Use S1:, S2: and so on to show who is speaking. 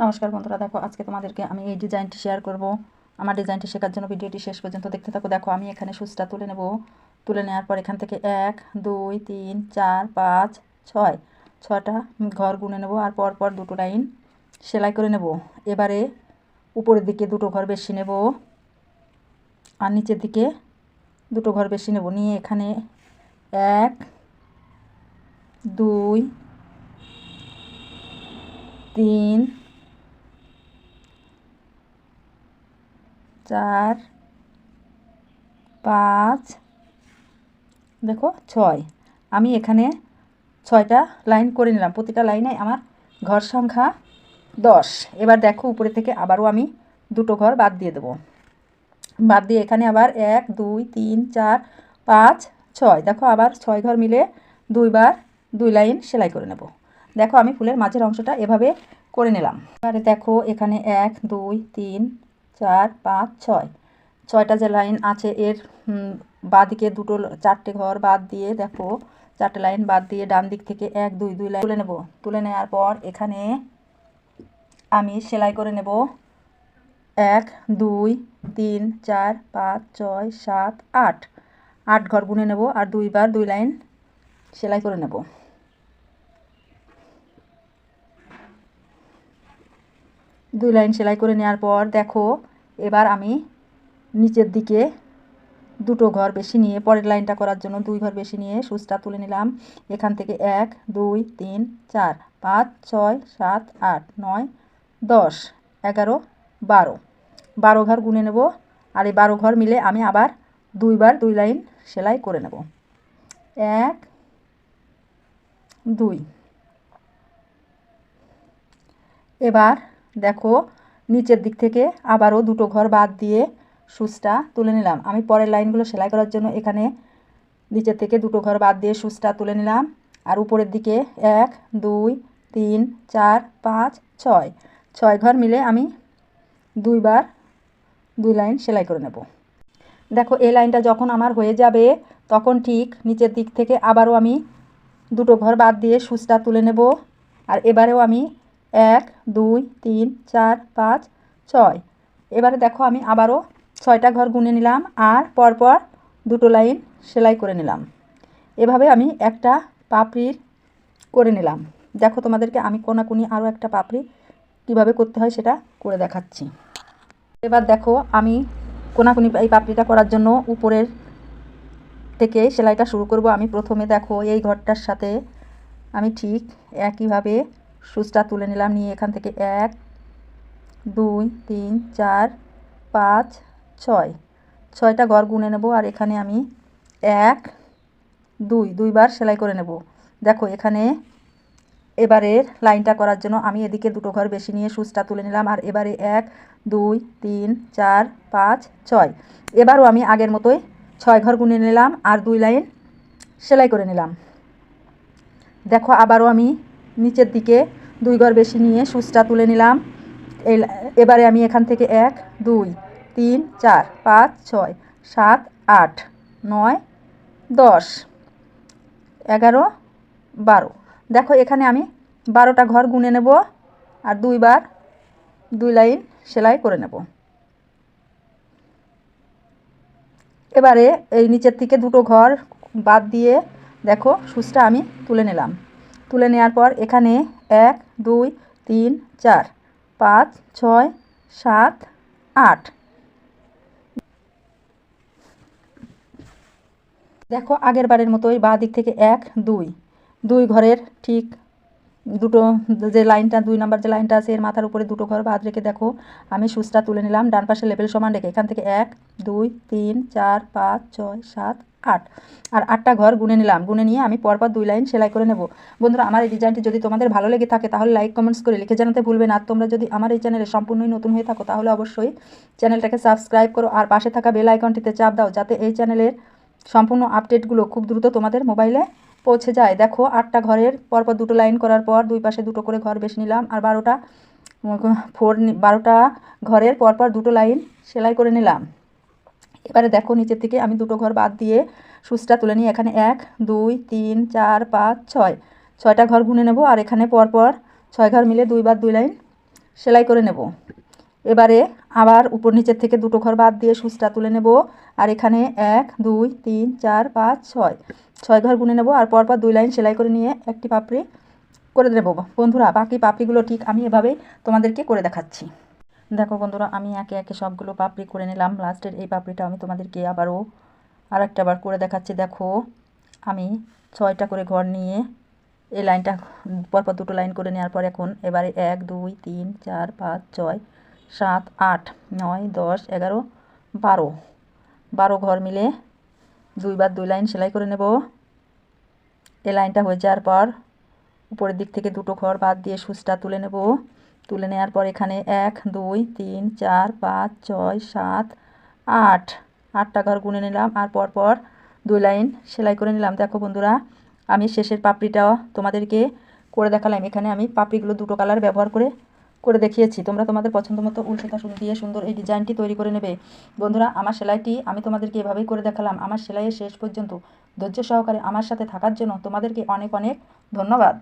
S1: নমস্কার বন্ধুরা, দেখো আজকে তোমাদেরকে আমি এই ডিজাইনটি শেয়ার করব। আমার ডিজাইনটি শেখার জন্য ভিডিওটি শেষ পর্যন্ত দেখতে থাকো। দেখো আমি এখানে সুচটা তুলে নেব। তুলে নেওয়ার পর এখান থেকে 1 2 3 4 5 6 ছয়টা ঘর গুনে নেব আর পর পর দুটো লাইন সেলাই করে নেব। এবারে উপরের দিকে দুটো ঘর বেশি নেব আর নিচের দিকে দুটো ঘর বেশি নেব। নিয়ে এখানে 1 2 3 4 5 দেখো 6 আমি এখানে 6টা লাইন করে নিলাম। প্রতিটা লাইনে আমার ঘর সংখ্যা 10। এবার দেখো উপরে থেকে আবারও আমি দুটো ঘর বাদ দিয়ে দেবো। বাদ দিয়ে এখানে আবার 1 2 3 4 5 6 দেখো আবার 6 ঘর মিলে দুইবার 2 লাইন সেলাই করে নেব। দেখো আমি ফুলের মাঝের অংশটা এভাবে করে নিলাম। এবারে দেখো এখানে 1 2 3 4 5 6 ছয়টা যে লাইন আছে এর বাঁদিকে দুটো 4টে ঘর বাদ দিয়ে দেখো 4টে লাইন বাদ দিয়ে ডান দিক থেকে 1 2 2 লাইন তুলে নেব। তুলে নেওয়ার পর এখানে আমি সেলাই করে নেব 1 2 3 4 5 6 7 8 8 ঘর গুনে নেব আর দুইবার 2 লাইন সেলাই করে নেব। দুই লাইন সেলাই করে নেওয়ার পর দেখো এবার আমি নিচের দিকে দুটো ঘর বেশি নিয়ে পরের লাইনটা করার জন্য 2 ঘর বেশি নিয়ে সুচটা তুলে নিলাম। এখান থেকে 1 2 3 4 5 6 7 8 9 10 11 12 12 ঘর গুনে নেব আর এই 12 ঘর মিলে আমি আবার দুইবার 2 লাইন সেলাই করে নেব। 1 2 এবার দেখো নিচের দিক থেকে আবারও দুটো ঘর বাদ দিয়ে সুচটা তুলে নিলাম। আমি পরের লাইনগুলো সেলাই করার জন্য এখানে নিচের থেকে দুটো ঘর বাদ দিয়ে সুচটা তুলে নিলাম আর উপরের দিকে 1 2 3 4 5 6 6 ঘর মিলে আমি দুইবার 2 লাইন সেলাই করে নেব। দেখো এই লাইনটা যখন আমার হয়ে যাবে তখন ঠিক নিচের দিক থেকে আবারও আমি দুটো ঘর বাদ দিয়ে সুচটা তুলে নেব আর এবারেও আমি 1 2 3 4 5 6 এবারে দেখো আমি আবারও 6টা ঘর গুনে নিলাম আর পরপর দুটো লাইন সেলাই করে নিলাম। এভাবে আমি একটা পাপড়ির করে নিলাম। দেখো তোমাদেরকে আমি কোনাকুনি আরও একটা পাপড়ি কিভাবে করতে হয় সেটা করে দেখাচ্ছি। এবার দেখো আমি কোনাকুনি এই পাপড়িটা করার জন্য উপরের থেকে সেলাইটা শুরু করব। আমি প্রথমে দেখো এই ঘরটার সাথে আমি ঠিক একইভাবে সুচটা তুলে নিলাম। নিয়ে এখান থেকে 1 2 3 4 5 6 6টা ঘর গুনে নেব আর এখানে আমি 1 2 দুইবার সেলাই করে নেব। দেখো এখানে এবারের লাইনটা করার জন্য আমি এদিকে দুটো ঘর বেশি নিয়ে সুচটা তুলে নিলাম আর এবারে 1 2 3 4 5 6 এবারও আমি আগের মতোই 6 ঘর গুনে নিলাম আর 2 লাইন সেলাই করে নিলাম। দেখো আবারও আমি নিচের দিকে 2 ঘর বেশি নিয়ে সুচটা তুলে নিলাম। এবারে আমি এখান থেকে 1 2 3 4 5 6 7 8 9 10 11 12 দেখো এখানে আমি 12টা ঘর গুনে নেব আর দুইবার 2 লাইন সেলাই করে নেব। এবারে এই নিচের থেকে দুটো ঘর বাদ দিয়ে দেখো সুচটা আমি তুলে নিলাম। তুলে নেওয়ার পর এখানে 1 2 3 4 5 6 7 8 দেখো আগের বারের মতোই বাঁ দিক থেকে 1 2 ঘরের ঠিক দুটো যে লাইনটা 2 নাম্বার যে লাইনটা আছে এর মাথার উপরে দুটো ঘর বাদ রেখে দেখো আমি সুচটা তুলে নিলাম। ডান পাশে লেবেল সমান রেখে এখান থেকে 1 2 3 4 5 6 7 8 আর 8টা ঘর গুনে নিলাম। গুনে নিয়ে আমি পরপর 2 লাইন সেলাই করে নেব। বন্ধুরা আমার এই ডিজাইনটি যদি তোমাদের ভালো লেগে থাকে তাহলে লাইক কমেন্টস করে লিখে জানাতে ভুলবে না। আর তোমরা যদি আমার এই চ্যানেলে সম্পূর্ণই নতুন হয়ে থাকো তাহলে অবশ্যই চ্যানেলটাকে সাবস্ক্রাইব করো আর পাশে থাকা বেল আইকনটিতে চাপ দাও যাতে এই চ্যানেলের সম্পূর্ণ আপডেটগুলো খুব দ্রুত তোমাদের মোবাইলে পৌঁছে যায়। দেখো 8টা ঘরের পরপর দুটো লাইন করার পর দুই পাশে দুটো করে ঘর বেশি নিলাম আর 12টা ঘরের পরপর দুটো লাইন সেলাই করে নিলাম। এবারে দেখো নিচের থেকে আমি দুটো ঘর বাদ দিয়ে সুচটা তুলে নিয়ে এখানে 1 2 3 4 5 6 6টা ঘর গুনে নেব আর এখানে পরপর 6 ঘর মিলে দুইবার 2 লাইন সেলাই করে নেব। এবারে আবার উপর নিচের থেকে দুটো ঘর বাদ দিয়ে সুচটা তুলে নেব। আর এখানে 1 2 3 4 5 6 6 ঘর গুনে নেব। আর পরপর 2 লাইন সেলাই করে নিয়ে একটি পাপড়ি করে দেব। বন্ধুরা বাকি পাপড়িগুলো ঠিক আমি এভাবেই তোমাদেরকে করে দেখাচ্ছি। দেখো বন্ধুরা, আমি একে একে সবগুলো পাপড়ি করে নিলাম। লাস্টের এই পাপড়িটা আমি তোমাদেরকে আবারও আরেকটা বার করে দেখাচ্ছি। দেখো আমি 6টা করে ঘর নিয়ে এই লাইনটা পরপর দুটো লাইন করে নেওয়ার পর এখন এবারে 1 2 3 4 5 6 7 8 9 10 11 12 ঘর মিলে 2 বার 2 লাইন সেলাই করে নেব। এই লাইনটা হয়ে যাওয়ার পর উপরের দিক থেকে দুটো ঘর বাদ দিয়ে সুচটা তুলে নেব। তুলে নেওয়ার পর এখানে 1 2 3 4 5 6 7 8 8টা ঘর গুনে নিলাম। আর পরপর 2 লাইন সেলাই করে নিলাম। দেখো বন্ধুরা, আমি শেষের পাপড়িটাও তোমাদেরকে করে দেখালাম। এখানে আমি পাপড়িগুলো দুটো কালার ব্যবহার করে দেখিয়েছি। তোমরা তোমাদের পছন্দ মতো উল সুতা দিয়ে সুন্দর এই ডিজাইনটি তৈরি করে নেবে। বন্ধুরা, আমার সেলাইটি আমি তোমাদেরকে এভাবেই করে দেখালাম। আমার সেলাইয়ের শেষ পর্যন্ত ধৈর্য সহকারে আমার সাথে থাকার জন্য তোমাদেরকে অনেক অনেক ধন্যবাদ।